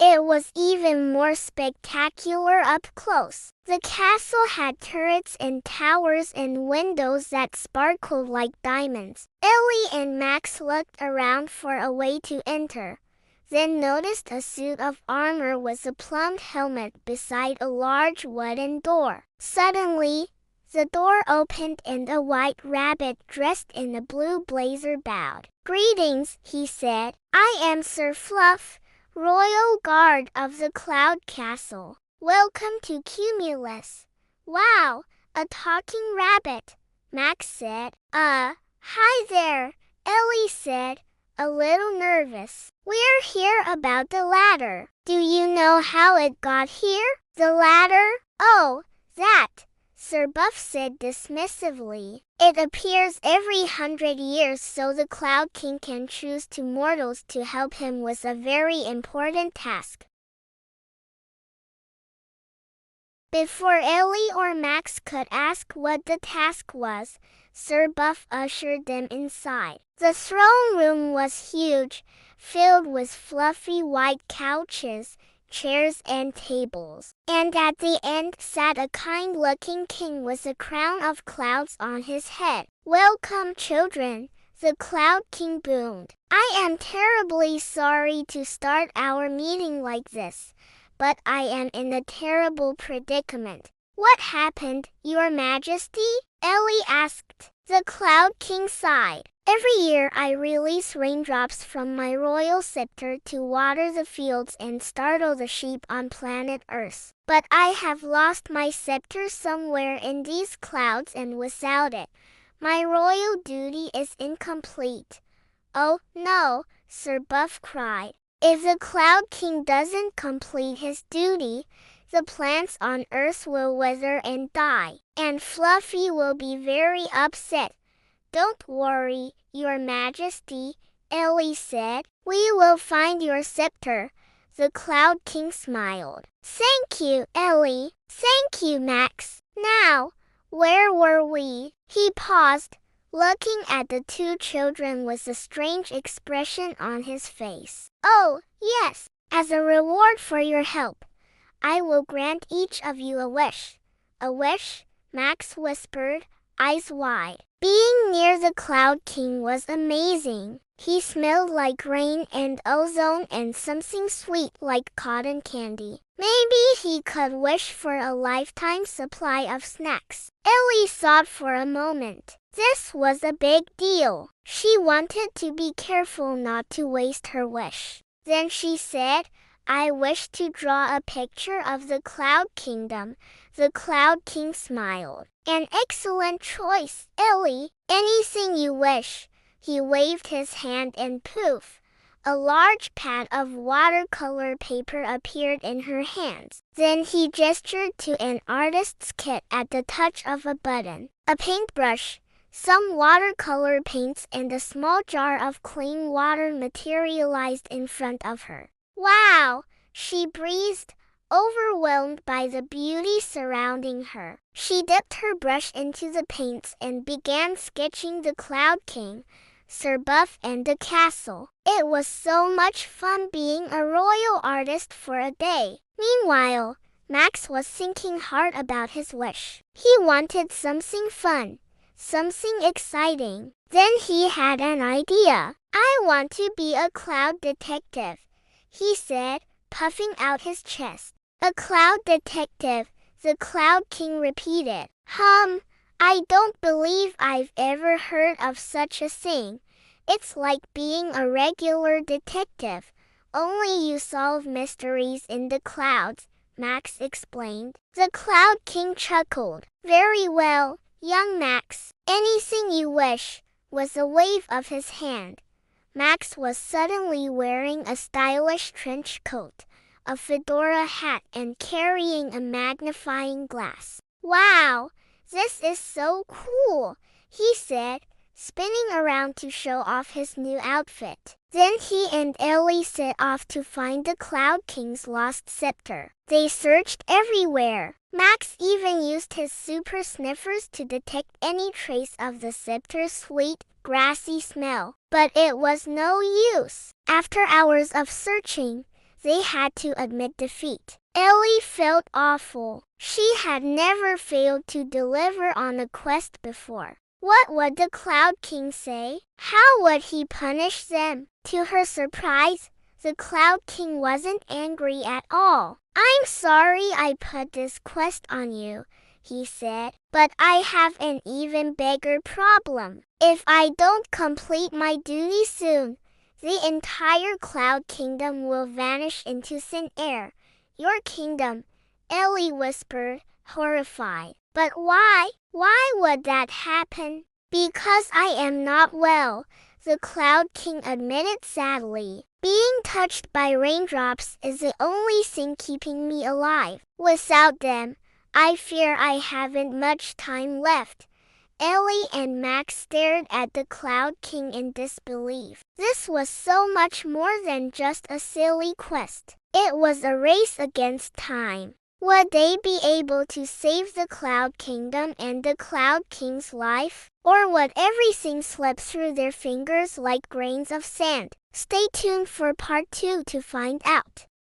It was even more spectacular up close. The castle had turrets and towers and windows that sparkled like diamonds. Ellie and Max looked around for a way to enter, then noticed a suit of armor with a plumed helmet beside a large wooden door. Suddenly, the door opened and a white rabbit dressed in a blue blazer bowed. "Greetings," he said. "I am Sir Fluff, Royal Guard of the Cloud Castle. Welcome to Cumulus." "Wow, a talking rabbit," Max said. Hi there," Ellie said, a little nervous. "We're here about the ladder. Do you know how it got here?" "The ladder? Oh, that," Sir Buff said dismissively. "It appears every 100 years, so the Cloud King can choose two mortals to help him with a very important task." Before Ellie or Max could ask what the task was, Sir Buff ushered them inside. The throne room was huge, filled with fluffy white couches, chairs and tables. And at the end sat a kind-looking king with a crown of clouds on his head. "Welcome, children," the Cloud King boomed. "I am terribly sorry to start our meeting like this, but I am in a terrible predicament." "What happened, Your Majesty?" Ellie asked. The Cloud King sighed. "Every year I release raindrops from my royal scepter to water the fields and startle the sheep on planet Earth. But I have lost my scepter somewhere in these clouds, and without it, my royal duty is incomplete." "Oh, no," Sir Buff cried. "If the Cloud King doesn't complete his duty, the plants on Earth will wither and die, and Fluffy will be very upset." "Don't worry, Your Majesty," Ellie said. "We will find your scepter." The Cloud King smiled. "Thank you, Ellie. Thank you, Max. Now, where were we?" He paused, looking at the two children with a strange expression on his face. "Oh, yes, as a reward for your help, I will grant each of you a wish." "A wish?" Max whispered, eyes wide. Being near the Cloud King was amazing. He smelled like rain and ozone and something sweet like cotton candy. Maybe he could wish for a lifetime supply of snacks. Ellie thought for a moment. This was a big deal. She wanted to be careful not to waste her wish. Then she said, "I wish to draw a picture of the Cloud Kingdom." The Cloud King smiled. "An excellent choice, Ellie. Anything you wish." He waved his hand and poof, a large pad of watercolor paper appeared in her hands. Then he gestured to an artist's kit at the touch of a button. A paintbrush, some watercolor paints and a small jar of clean water materialized in front of her. "Wow!" she breathed, overwhelmed by the beauty surrounding her. She dipped her brush into the paints and began sketching the Cloud King, Sir Buff and the castle. It was so much fun being a royal artist for a day. Meanwhile, Max was thinking hard about his wish. He wanted something fun, something exciting. Then he had an idea. "I want to be a cloud detective," he said, puffing out his chest. "A cloud detective," the Cloud King repeated. I don't believe I've ever heard of such a thing. It's like being a regular detective, only you solve mysteries in the clouds," Max explained. The Cloud King chuckled. "Very well, young Max. Anything you wish," with a wave of his hand. Max was suddenly wearing a stylish trench coat, a fedora hat and carrying a magnifying glass. "Wow, this is so cool," he said, spinning around to show off his new outfit. Then he and Ellie set off to find the Cloud King's lost scepter. They searched everywhere. Max even used his super sniffers to detect any trace of the scepter's sweet, grassy smell. But it was no use. After hours of searching, they had to admit defeat. Ellie felt awful. She had never failed to deliver on a quest before. What would the Cloud King say? How would he punish them? To her surprise, the Cloud King wasn't angry at all. "I'm sorry I put this quest on you," he said, "but I have an even bigger problem. If I don't complete my duty soon, the entire Cloud Kingdom will vanish into thin air." "Your kingdom," Ellie whispered, horrified. "But why? Why would that happen?" "Because I am not well," the Cloud King admitted sadly. "Being touched by raindrops is the only thing keeping me alive. Without them, I fear I haven't much time left." Ellie and Max stared at the Cloud King in disbelief. This was so much more than just a silly quest. It was a race against time. Would they be able to save the Cloud Kingdom and the Cloud King's life? Or would everything slip through their fingers like grains of sand? Stay tuned for part 2 to find out.